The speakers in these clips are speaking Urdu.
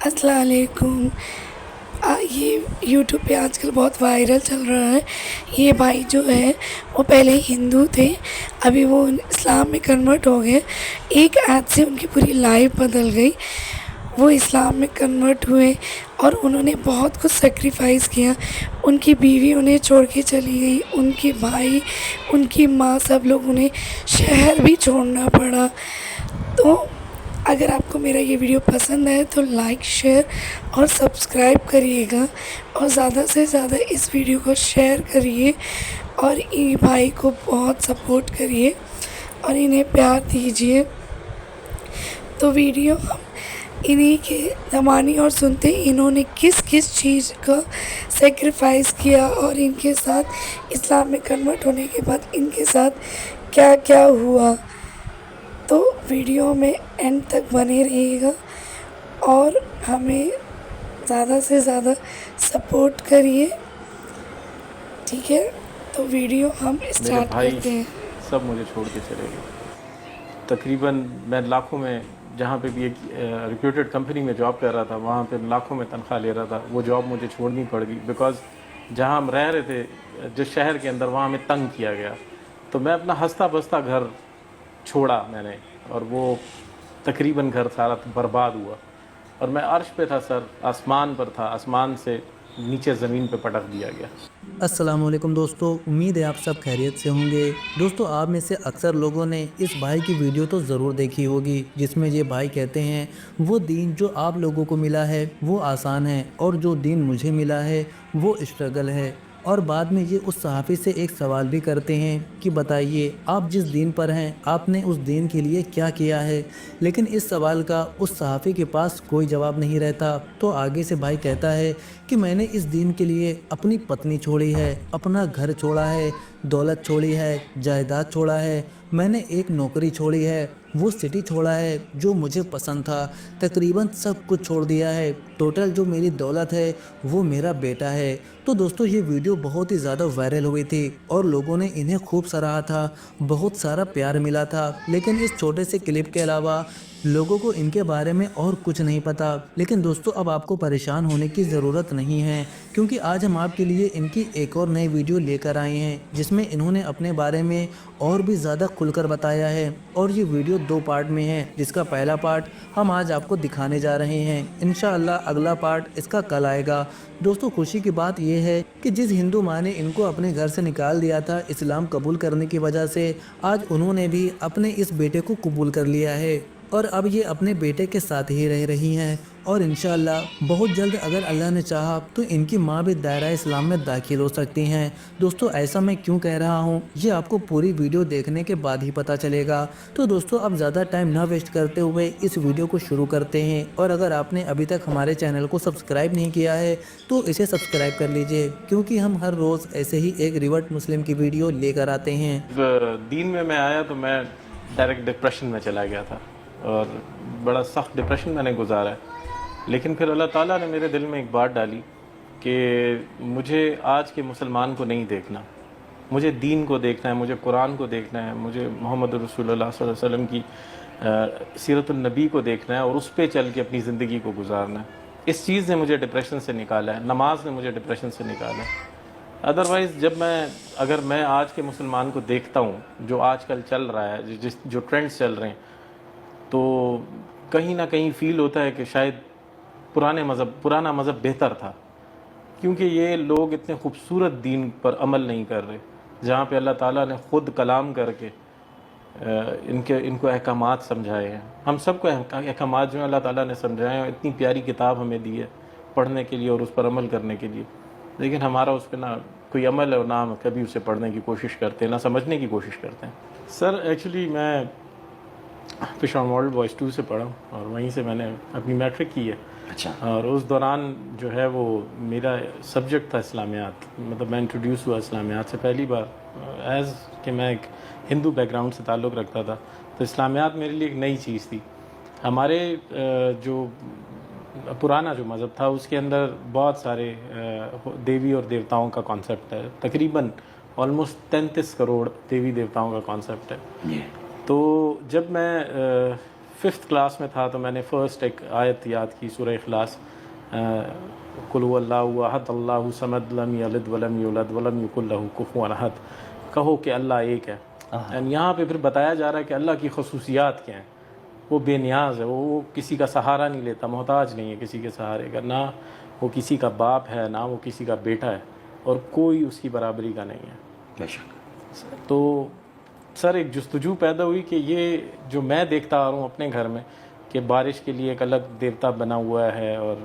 السلام علیکم۔ یہ یوٹیوب پہ آج کل بہت وائرل چل رہا ہے۔ یہ بھائی جو ہے وہ پہلے ہندو تھے، ابھی وہ اسلام میں کنورٹ ہو گئے۔ ایک ایڈ سے ان کی پوری لائف بدل گئی۔ وہ اسلام میں کنورٹ ہوئے اور انہوں نے بہت کچھ سیکریفائس کیا۔ ان کی بیوی انہیں چھوڑ کے چلی گئی، ان کے بھائی، ان کی ماں، سب لوگ انہیں شہر بھی چھوڑنا پڑا۔ تو اگر آپ کو میرا یہ ویڈیو پسند ہے تو لائک، شیئر اور سبسکرائب کریے گا، اور زیادہ سے زیادہ اس ویڈیو کو شیئر کریے اور ان بھائی کو بہت سپورٹ کریے اور انہیں پیار دیجیے۔ تو ویڈیو ہم انہی کے زمانے اور سنتے انہوں نے کس کس چیز کا سیکریفائس کیا اور ان کے ساتھ اسلام میں کنورٹ ہونے کے بعد ان کے ساتھ کیا کیا ہوا۔ تو ویڈیو میں اینڈ تک بنے رہیے گا اور ہمیں زیادہ سے زیادہ سپورٹ کریے، ٹھیک ہے؟ تو ویڈیو ہم اسٹارٹ کرتے ہیں۔ سب مجھے چھوڑ کے چلے گئے۔ تقریباً میں لاکھوں میں، جہاں پہ بھی ایک ریپیوٹیڈ کمپنی میں جاب کر رہا تھا، وہاں پہ لاکھوں میں تنخواہ لے رہا تھا۔ وہ جاب مجھے چھوڑنی پڑ گئی بیکاز جہاں ہم رہ رہے تھے جس شہر کے اندر، وہاں ہمیں تنگ کیا گیا۔ تو میں اپنا ہنستا بستا گھر چھوڑا میں نے، اور وہ تقریباً گھر سارا برباد ہوا، اور میں عرش پہ تھا، سر آسمان پر تھا، آسمان سے نیچے زمین پہ پٹک دیا گیا۔ السلام علیکم دوستو، امید ہے آپ سب خیریت سے ہوں گے۔ دوستو، آپ میں سے اکثر لوگوں نے اس بھائی کی ویڈیو تو ضرور دیکھی ہوگی، جس میں یہ بھائی کہتے ہیں وہ دین جو آپ لوگوں کو ملا ہے وہ آسان ہے، اور جو دین مجھے ملا ہے وہ اسٹرگل ہے۔ اور بعد میں یہ اس صحافی سے ایک سوال بھی کرتے ہیں کہ بتائیے آپ جس دین پر ہیں آپ نے اس دین کے لیے کیا کیا ہے، لیکن اس سوال کا اس صحافی کے پاس کوئی جواب نہیں رہتا۔ تو آگے سے بھائی کہتا ہے کہ میں نے اس دین کے لیے اپنی پتنی چھوڑی ہے، اپنا گھر چھوڑا ہے، دولت چھوڑی ہے، جائیداد چھوڑا ہے، میں نے ایک نوکری چھوڑی ہے، وہ سٹی چھوڑا ہے جو مجھے پسند تھا، تقریباً سب کچھ چھوڑ دیا ہے۔ ٹوٹل جو میری دولت ہے وہ میرا بیٹا ہے۔ تو دوستو، یہ ویڈیو بہت ہی زیادہ وائرل ہوئی تھی اور لوگوں نے انہیں خوب سراہا تھا، بہت سارا پیار ملا تھا، لیکن اس چھوٹے سے کلپ کے علاوہ لوگوں کو ان کے بارے میں اور کچھ نہیں پتا۔ لیکن دوستو، اب آپ کو پریشان ہونے کی ضرورت نہیں ہے، کیونکہ آج ہم آپ کے لیے ان کی ایک اور نئی ویڈیو لے کر آئے ہیں، جس میں انہوں نے اپنے بارے میں اور بھی زیادہ کھل کر بتایا ہے۔ اور یہ ویڈیو 2 پارٹ میں ہے، جس کا پہلا پارٹ ہم آج آپ کو دکھانے جا رہے ہیں۔ انشاءاللہ اگلا پارٹ اس کا کل آئے گا۔ دوستو، خوشی کی بات یہ ہے کہ جس ہندو ماں نے ان کو اپنے گھر سے نکال دیا تھا اسلام قبول کرنے کی وجہ سے، آج انہوں نے بھی اپنے اس بیٹے کو قبول کر لیا ہے، اور اب یہ اپنے بیٹے کے ساتھ ہی رہ رہی ہیں۔ اور انشاءاللہ بہت جلد اگر اللہ نے چاہا تو ان کی ماں بھی دائرہ اسلام میں داخل ہو سکتی ہیں۔ دوستو، ایسا میں کیوں کہہ رہا ہوں یہ آپ کو پوری ویڈیو دیکھنے کے بعد ہی پتہ چلے گا۔ تو دوستو، اب زیادہ ٹائم نہ ویسٹ کرتے ہوئے اس ویڈیو کو شروع کرتے ہیں، اور اگر آپ نے ابھی تک ہمارے چینل کو سبسکرائب نہیں کیا ہے تو اسے سبسکرائب کر لیجئے، کیونکہ ہم ہر روز ایسے ہی ایک ریورٹ مسلم کی ویڈیو لے کر آتے ہیں۔ دین میں آیا تو میں ڈائریکٹ ڈپریشن میں چلا گیا تھا، اور بڑا سخت ڈپریشن میں نے گزارا ہے۔ لیکن پھر اللہ تعالیٰ نے میرے دل میں ایک بات ڈالی کہ مجھے آج کے مسلمان کو نہیں دیکھنا، مجھے دین کو دیکھنا ہے، مجھے قرآن کو دیکھنا ہے، مجھے محمد رسول اللہ صلی اللہ علیہ وسلم کی سیرت النبی کو دیکھنا ہے، اور اس پہ چل کے اپنی زندگی کو گزارنا ہے۔ اس چیز نے مجھے ڈپریشن سے نکالا ہے، نماز نے مجھے ڈپریشن سے نکالا ہے۔ ادروائز اگر میں آج کے مسلمان کو دیکھتا ہوں جو آج کل چل رہا ہے، جو ٹرینڈز چل رہے ہیں، تو کہیں نہ کہیں فیل ہوتا ہے کہ شاید پرانا مذہب بہتر تھا، کیونکہ یہ لوگ اتنے خوبصورت دین پر عمل نہیں کر رہے، جہاں پہ اللہ تعالیٰ نے خود کلام کر کے ان کو احکامات سمجھائے ہیں۔ ہم سب کو احکامات جو ہیں اللہ تعالیٰ نے سمجھائے ہیں، اتنی پیاری کتاب ہمیں دی ہے پڑھنے کے لیے اور اس پر عمل کرنے کے لیے، لیکن ہمارا اس پہ نہ کوئی عمل ہے اور نہ ہم کبھی اسے پڑھنے کی کوشش کرتے ہیں، نہ سمجھنے کی کوشش کرتے ہیں۔ سر ایکچولی میں پشاور ماڈل بوائز 2 سے پڑھا، اور وہیں سے میں نے اپنی میٹرک کی ہے۔ اچھا، اور اس دوران جو ہے وہ میرا سبجیکٹ تھا اسلامیات، مطلب میں انٹروڈیوس ہوا اسلامیات سے پہلی بار، ایز کہ میں ایک ہندو بیک گراؤنڈ سے تعلق رکھتا تھا، تو اسلامیات میرے لیے ایک نئی چیز تھی۔ ہمارے جو پرانا جو مذہب تھا اس کے اندر بہت سارے دیوی اور دیوتاؤں کا کانسیپٹ ہے، تقریباً آلموسٹ 33 کروڑ دیوی دیوتاؤں کا کانسیپٹ ہے۔ تو جب میں 5th کلاس میں تھا تو میں نے فرسٹ ایک آیت یاد کی سورہ اخلاص، قل هو اللہ احد اللہ الصمد لم یلد ولم یولد ولم یکن لہ کفوا احد، کہو کہ اللہ ایک ہے. اینڈ یہاں پہ پھر بتایا جا رہا ہے کہ اللہ کی خصوصیات کیا ہیں. وہ بے نیاز ہے، وہ کسی کا سہارا نہیں لیتا، محتاج نہیں ہے کسی کے سہارے کا، نہ وہ کسی کا باپ ہے نہ وہ کسی کا بیٹا ہے، اور کوئی اس کی برابری کا نہیں ہے. بے شک. تو سر ایک جستجو پیدا ہوئی کہ یہ جو میں دیکھتا آ رہا ہوں اپنے گھر میں کہ بارش کے لیے ایک الگ دیوتا بنا ہوا ہے اور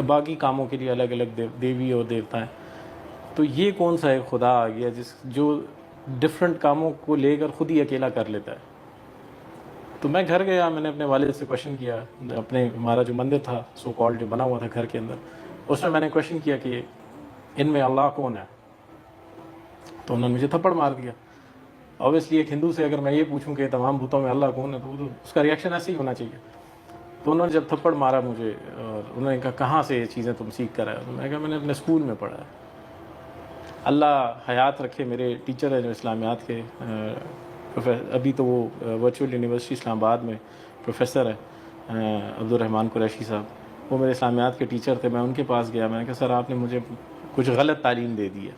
باقی کاموں کے لیے الگ الگ دیوی اور دیوتا ہیں، تو یہ کون سا ایک خدا آ گیا جو ڈفرینٹ کاموں کو لے کر خود ہی اکیلا کر لیتا ہے. تو میں گھر گیا، میں نے اپنے والد سے کویشچن کیا، اپنے ہمارا جو مندر تھا سو کالڈ جو بنا ہوا تھا گھر کے اندر، اس میں نے کویشچن کیا کہ ان میں اللہ کون ہے؟ تو انہوں نے مجھے تھپڑ مار دیا. اوبیسلی ایک ہندو سے اگر میں یہ پوچھوں کہ تمام بتوں میں اللہ کون ہے تو اس کا ریئیکشن ایسے ہی ہونا چاہیے. تو انہوں نے جب تھپڑ مارا مجھے اور انہوں نے کہا کہاں سے یہ چیزیں تم سیکھ کر آئے؟ تو میں نے کہا میں نے اپنے اسکول میں پڑھا ہے. اللہ حیات رکھے، میرے ٹیچر ہیں جو اسلامیات کے، ابھی تو وہ ورچوئل یونیورسٹی اسلام آباد میں پروفیسر ہیں، عبدالرحمن قریشی صاحب، وہ میرے اسلامیات کے ٹیچر تھے. میں ان کے پاس گیا، میں نے کہا سر آپ نے مجھے کچھ غلط تعلیم دے دی ہے.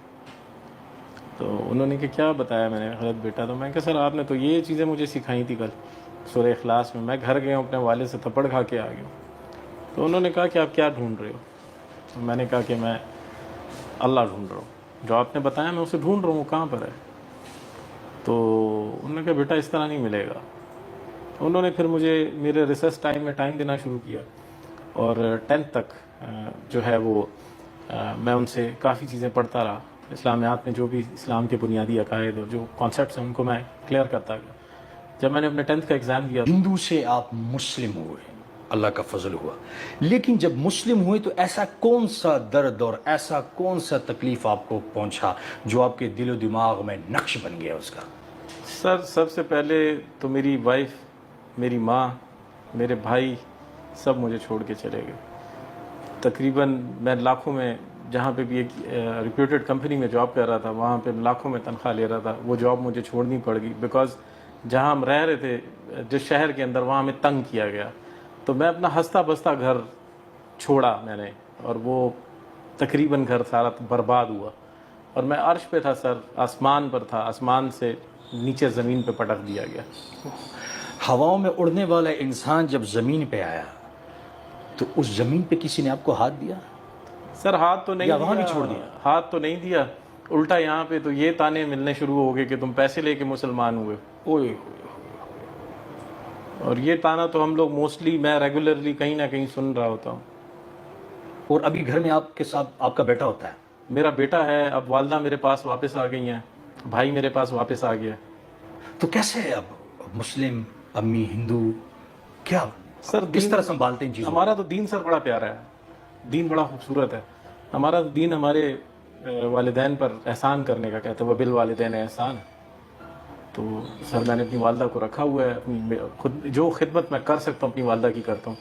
تو انہوں نے کہ کیا بتایا میں نے غلط بیٹا؟ تو میں نے کہا سر آپ نے تو یہ چیزیں مجھے سکھائی تھی کل سورہ اخلاص میں. میں گھر گیا ہوں اپنے والد سے تھپڑ کھا کے آ گیا ہوں. تو انہوں نے کہا کہ آپ کیا ڈھونڈ رہے ہو؟ تو میں نے کہا کہ میں اللہ ڈھونڈ رہا ہوں، جو آپ نے بتایا میں اسے ڈھونڈ رہا ہوں، وہ کہاں پر ہے؟ تو انہوں نے کہا بیٹا اس طرح نہیں ملے گا. انہوں نے پھر مجھے میرے ریسرچ ٹائم میں ٹائم دینا شروع کیا، اور 10th تک جو ہے وہ میں ان سے کافی چیزیں پڑھتا رہا. اسلامیات میں جو بھی اسلام کے بنیادی عقائد اور جو کانسیپٹس ہیں ان کو میں کلیئر کرتا گیا. جب میں نے اپنے 10th کا ایگزام دیا، ہندو سے آپ مسلم ہوئے، اللہ کا فضل ہوا، لیکن جب مسلم ہوئے تو ایسا کون سا درد اور ایسا کون سا تکلیف آپ کو پہنچا جو آپ کے دل و دماغ میں نقش بن گیا اس کا؟ سر سب سے پہلے تو میری وائف، میری ماں، میرے بھائی سب مجھے چھوڑ کے چلے گئے. تقریباً میں لاکھوں میں، جہاں پہ بھی ایک ریپیوٹیڈ کمپنی میں جاب کر رہا تھا وہاں پہ لاکھوں میں تنخواہ لے رہا تھا، وہ جاب مجھے چھوڑنی پڑ گئی بیکاز جہاں ہم رہ رہے تھے جس شہر کے اندر وہاں ہمیں تنگ کیا گیا. تو میں اپنا ہنستا بستا گھر چھوڑا میں نے، اور وہ تقریباً گھر سارا برباد ہوا. اور میں عرش پہ تھا سر، آسمان پر تھا، آسمان سے نیچے زمین پہ پٹک دیا گیا. ہواؤں میں اڑنے والا انسان جب زمین پہ آیا تو اس زمین پہ کسی نے آپ کو ہاتھ دیا؟ سر ہاتھ تو نہیں یا وہاں دیا، بھی چھوڑ دیا؟ ہاتھ تو نہیں دیا، الٹا یہاں پہ تو یہ تانے ملنے شروع ہو گئے کہ تم پیسے لے کے مسلمان ہوئے. اوئے اور یہ تانا تو ہم لوگ موسٹلی، میں ریگولرلی کہیں نہ کہیں سن رہا ہوتا ہوں. اور ابھی گھر میں آپ کے ساتھ آپ کا بیٹا ہوتا ہے؟ میرا بیٹا ہے، اب والدہ میرے پاس واپس آ گئی ہیں، بھائی میرے پاس واپس آ گیا. تو کیسے ہے اب مسلم، امی ہندو، کیا سر کس طرح سنبھالتے ہیں چیزوں؟ ہمارا تو دین سر بڑا پیارا ہے، دین بڑا خوبصورت ہے. ہمارا دین ہمارے والدین پر احسان کرنے کا کہتا ہے، وبالوالدین احسان. تو سر میں نے اپنی والدہ کو رکھا ہوا ہے، اپنی خود جو خدمت میں کر سکتا ہوں اپنی والدہ کی کرتا ہوں.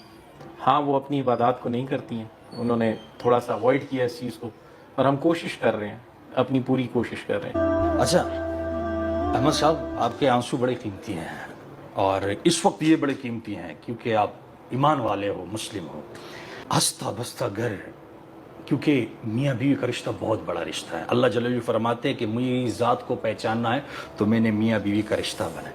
ہاں وہ اپنی عبادات کو نہیں کرتی ہیں، انہوں نے تھوڑا سا اوائڈ کیا اس چیز کو، اور ہم کوشش کر رہے ہیں، اپنی پوری کوشش کر رہے ہیں. اچھا احمد صاحب، آپ کے آنسو بڑے قیمتی ہیں، اور اس وقت یہ بڑے قیمتی ہیں کیونکہ آپ ایمان والے ہو، مسلم ہو. ہنستا بستا گھر، کیونکہ میاں بیوی کا رشتہ بہت بڑا رشتہ ہے. اللہ جل جلالہ فرماتے ہیں کہ میری ذات کو پہچاننا ہے تو میں نے میاں بیوی کا رشتہ بنایا.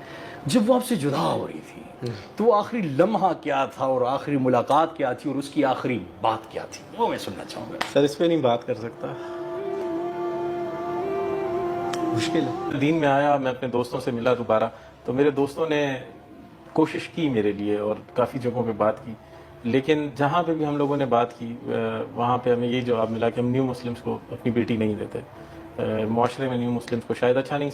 جب وہ آپ سے جدا ہو رہی تھی تو وہ آخری لمحہ کیا تھا اور آخری ملاقات کیا تھی اور اس کی آخری بات کیا تھی، وہ میں سننا چاہوں گا. سر اس پہ نہیں بات کر سکتا، مشکل ہے. دین میں آیا، میں اپنے دوستوں سے ملا دوبارہ، تو میرے دوستوں نے کوشش کی میرے لیے اور کافی جگہوں پہ بات کی، لیکن جہاں پہ بھی ہم لوگوں نے بات کی وہاں پہ ہمیں یہ جواب ملا کہ ہم نیو مسلمس کو اپنی بیٹی نہیں دیتے. معاشرے میں نیو مسلمس کو شاید اچھا نہیں